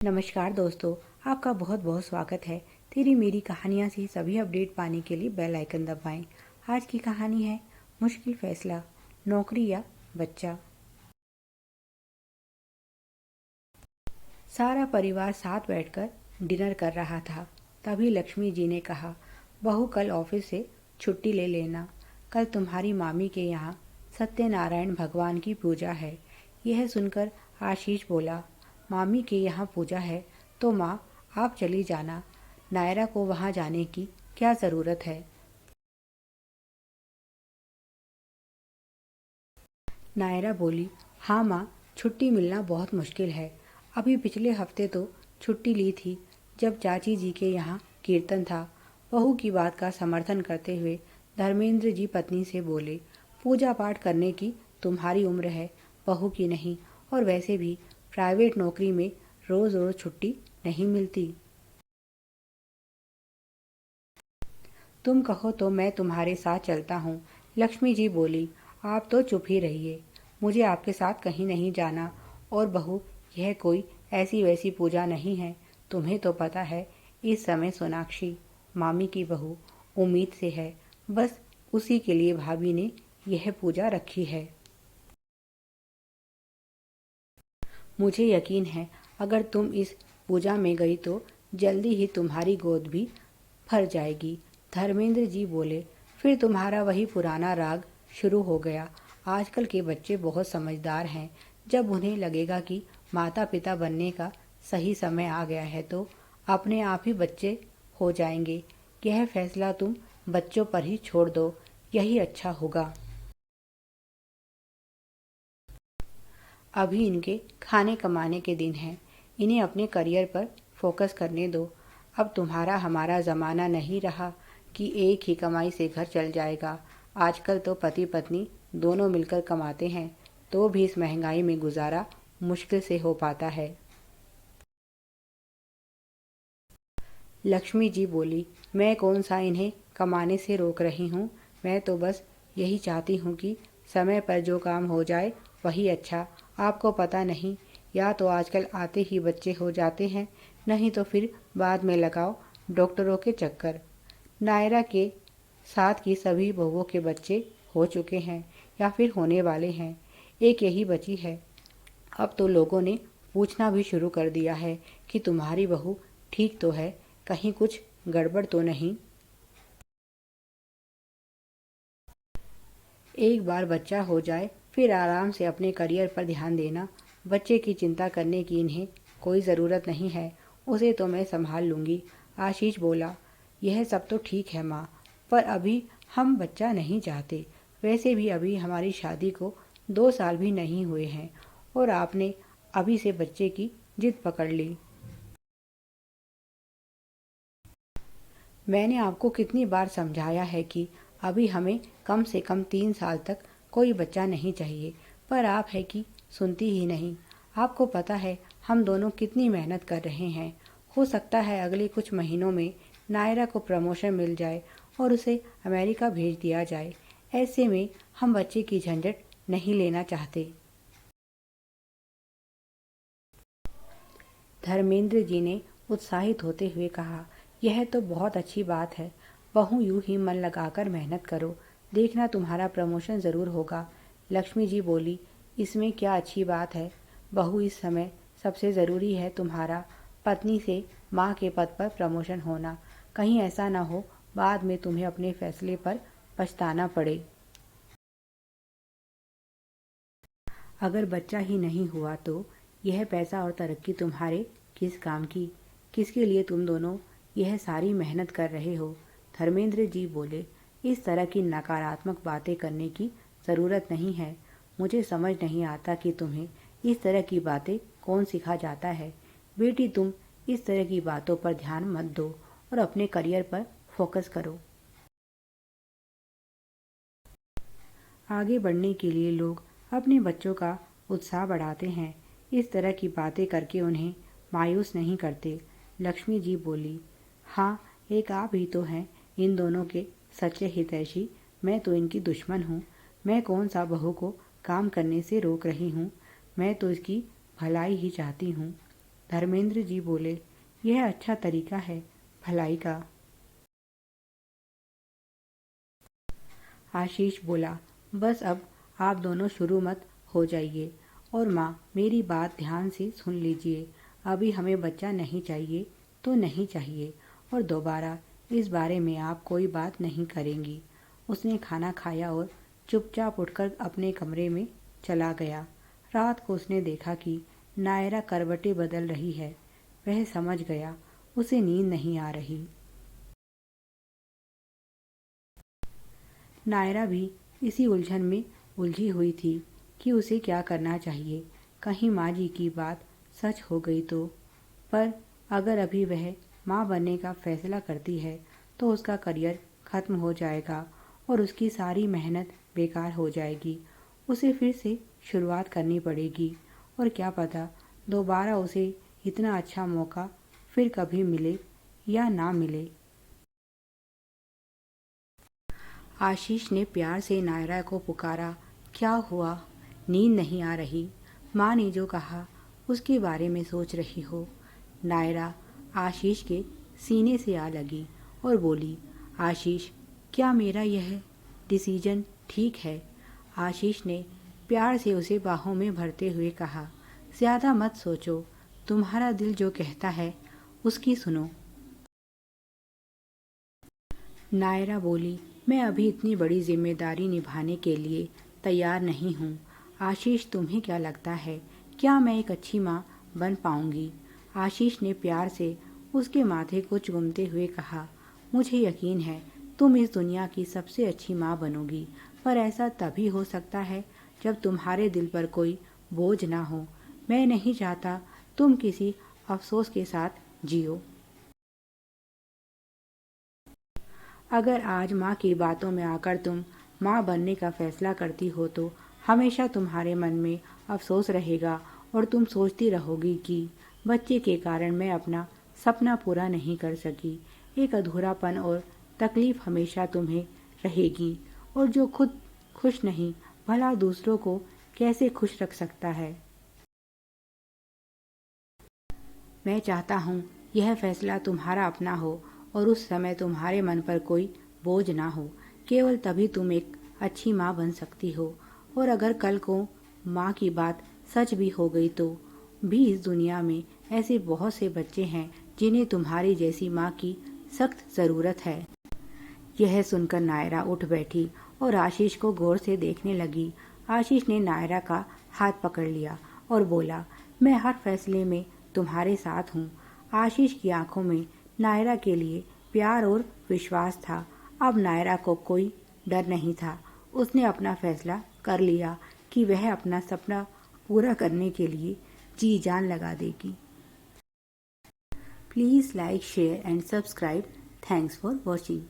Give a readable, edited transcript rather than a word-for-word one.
नमस्कार दोस्तों, आपका बहुत बहुत स्वागत है। तेरी मेरी कहानियाँ से सभी अपडेट पाने के लिए बेल आइकन दबाएं। आज की कहानी है मुश्किल फैसला, नौकरी या बच्चा। सारा परिवार साथ बैठकर डिनर कर रहा था। तभी लक्ष्मी जी ने कहा, बहू कल ऑफिस से छुट्टी ले लेना। कल तुम्हारी मामी के यहाँ सत्यनारायण भगवान की पूजा है। यह सुनकर आशीष बोला, मामी के यहाँ पूजा है तो माँ आप चली जाना। नायरा को वहाँ जाने की क्या ज़रूरत है। नायरा बोली, हाँ माँ, छुट्टी मिलना बहुत मुश्किल है। अभी पिछले हफ्ते तो छुट्टी ली थी जब चाची जी के यहाँ कीर्तन था। बहू की बात का समर्थन करते हुए धर्मेंद्र जी पत्नी से बोले, पूजा पाठ करने की तुम्हारी उम्र है, बहू की नहीं। और वैसे भी प्राइवेट नौकरी में रोज़ रोज़ छुट्टी नहीं मिलती। तुम कहो तो मैं तुम्हारे साथ चलता हूँ। लक्ष्मी जी बोली, आप तो चुप ही रहिए, मुझे आपके साथ कहीं नहीं जाना। और बहू, यह कोई ऐसी वैसी पूजा नहीं है। तुम्हें तो पता है, इस समय सोनाक्षी मामी की बहू उम्मीद से है, बस उसी के लिए भाभी ने यह पूजा रखी है। मुझे यकीन है, अगर तुम इस पूजा में गई तो जल्दी ही तुम्हारी गोद भी भर जाएगी। धर्मेंद्र जी बोले, फिर तुम्हारा वही पुराना राग शुरू हो गया। आजकल के बच्चे बहुत समझदार हैं। जब उन्हें लगेगा कि माता पिता बनने का सही समय आ गया है तो अपने आप ही बच्चे हो जाएंगे। यह फैसला तुम बच्चों पर ही छोड़ दो, यही अच्छा होगा। अभी इनके खाने कमाने के दिन हैं, इन्हें अपने करियर पर फोकस करने दो। अब तुम्हारा हमारा ज़माना नहीं रहा कि एक ही कमाई से घर चल जाएगा। आजकल तो पति पत्नी दोनों मिलकर कमाते हैं तो भी इस महंगाई में गुजारा मुश्किल से हो पाता है। लक्ष्मी जी बोली, मैं कौन सा इन्हें कमाने से रोक रही हूँ। मैं तो बस यही चाहती हूँ कि समय पर जो काम हो जाए वही अच्छा। आपको पता नहीं, या तो आजकल आते ही बच्चे हो जाते हैं, नहीं तो फिर बाद में लगाओ डॉक्टरों के चक्कर। नायरा के साथ की सभी बहुओं के बच्चे हो चुके हैं या फिर होने वाले हैं। एक यही बची है। अब तो लोगों ने पूछना भी शुरू कर दिया है कि तुम्हारी बहू ठीक तो है, कहीं कुछ गड़बड़ तो नहीं। एक बार बच्चा हो जाए फिर आराम से अपने करियर पर ध्यान देना। बच्चे की चिंता करने की इन्हें कोई ज़रूरत नहीं है, उसे तो मैं संभाल लूँगी। आशीष बोला, यह सब तो ठीक है माँ, पर अभी हम बच्चा नहीं चाहते। वैसे भी अभी हमारी शादी को 2 साल भी नहीं हुए हैं और आपने अभी से बच्चे की जिद पकड़ ली। मैंने आपको कितनी बार समझाया है कि अभी हमें कम से कम 3 साल तक कोई बच्चा नहीं चाहिए, पर आप है कि सुनती ही नहीं। आपको पता है हम दोनों कितनी मेहनत कर रहे हैं। हो सकता है अगले कुछ महीनों में नायरा को प्रमोशन मिल जाए और उसे अमेरिका भेज दिया जाए। ऐसे में हम बच्चे की झंझट नहीं लेना चाहते। धर्मेंद्र जी ने उत्साहित होते हुए कहा, यह तो बहुत अच्छी बात है। बहू, यूं ही मन लगाकर मेहनत करो, देखना तुम्हारा प्रमोशन ज़रूर होगा। लक्ष्मी जी बोली, इसमें क्या अच्छी बात है। बहू, इस समय सबसे ज़रूरी है तुम्हारा पत्नी से माँ के पद पर प्रमोशन होना। कहीं ऐसा ना हो बाद में तुम्हें अपने फैसले पर पछताना पड़े। अगर बच्चा ही नहीं हुआ तो यह पैसा और तरक्की तुम्हारे किस काम की। किसके लिए तुम दोनों यह सारी मेहनत कर रहे हो। धर्मेंद्र जी बोले, इस तरह की नकारात्मक बातें करने की ज़रूरत नहीं है। मुझे समझ नहीं आता कि तुम्हें इस तरह की बातें कौन सिखा जाता है। बेटी, तुम इस तरह की बातों पर ध्यान मत दो और अपने करियर पर फोकस करो। आगे बढ़ने के लिए लोग अपने बच्चों का उत्साह बढ़ाते हैं, इस तरह की बातें करके उन्हें मायूस नहीं करते। लक्ष्मी जी बोली, हाँ, एक आप ही तो हैं इन दोनों के सच्चे हितैषी। मैं तो इनकी दुश्मन हूँ। मैं कौन सा बहू को काम करने से रोक रही हूँ। मैं तो इसकी भलाई ही चाहती हूँ। धर्मेंद्र जी बोले, यह अच्छा तरीका है भलाई का। आशीष बोला, बस अब आप दोनों शुरू मत हो जाइए। और माँ, मेरी बात ध्यान से सुन लीजिए। अभी हमें बच्चा नहीं चाहिए तो नहीं चाहिए, और दोबारा इस बारे में आप कोई बात नहीं करेंगी। उसने खाना खाया और चुपचाप उठकर अपने कमरे में चला गया। रात को उसने देखा कि नायरा करवटें बदल रही है। वह समझ गया उसे नींद नहीं आ रही। नायरा भी इसी उलझन में उलझी हुई थी कि उसे क्या करना चाहिए। कहीं माँ जी की बात सच हो गई तो। पर अगर अभी वह माँ बनने का फैसला करती है तो उसका करियर खत्म हो जाएगा और उसकी सारी मेहनत बेकार हो जाएगी। उसे फिर से शुरुआत करनी पड़ेगी, और क्या पता दोबारा उसे इतना अच्छा मौका फिर कभी मिले या ना मिले। आशीष ने प्यार से नायरा को पुकारा, क्या हुआ? नींद नहीं आ रही? माँ ने जो कहा उसके बारे में सोच रही हो? नायरा आशीष के सीने से आ लगी और बोली, आशीष, क्या मेरा यह डिसीजन ठीक है? आशीष ने प्यार से उसे बाहों में भरते हुए कहा, ज़्यादा मत सोचो, तुम्हारा दिल जो कहता है उसकी सुनो। नायरा बोली, मैं अभी इतनी बड़ी जिम्मेदारी निभाने के लिए तैयार नहीं हूँ। आशीष, तुम्हें क्या लगता है, क्या मैं एक अच्छी माँ बन पाऊँगी? आशीष ने प्यार से उसके माथे को चूमते हुए कहा, मुझे यकीन है तुम इस दुनिया की सबसे अच्छी माँ बनोगी, पर ऐसा तभी हो सकता है जब तुम्हारे दिल पर कोई बोझ ना हो। मैं नहीं चाहता तुम किसी अफसोस के साथ जियो। अगर आज माँ की बातों में आकर तुम माँ बनने का फैसला करती हो तो हमेशा तुम्हारे मन में अफसोस रहेगा और तुम सोचती रहोगी कि बच्चे के कारण मैं अपना सपना पूरा नहीं कर सकी। एक अधूरापन और तकलीफ हमेशा तुम्हें रहेगी, और जो खुद खुश नहीं भला दूसरों को कैसे खुश रख सकता है। मैं चाहता हूँ यह फैसला तुम्हारा अपना हो और उस समय तुम्हारे मन पर कोई बोझ ना हो। केवल तभी तुम एक अच्छी माँ बन सकती हो। और अगर कल को माँ की बात सच भी हो गई तो भी इस दुनिया में ऐसे बहुत से बच्चे हैं जिन्हें तुम्हारी जैसी माँ की सख्त ज़रूरत है। यह सुनकर नायरा उठ बैठी और आशीष को गौर से देखने लगी। आशीष ने नायरा का हाथ पकड़ लिया और बोला, मैं हर फैसले में तुम्हारे साथ हूँ। आशीष की आंखों में नायरा के लिए प्यार और विश्वास था। अब नायरा को कोई डर नहीं था। उसने अपना फैसला कर लिया कि वह अपना सपना पूरा करने के लिए जी जान लगा देगी। Please like, share and subscribe. Thanks for watching.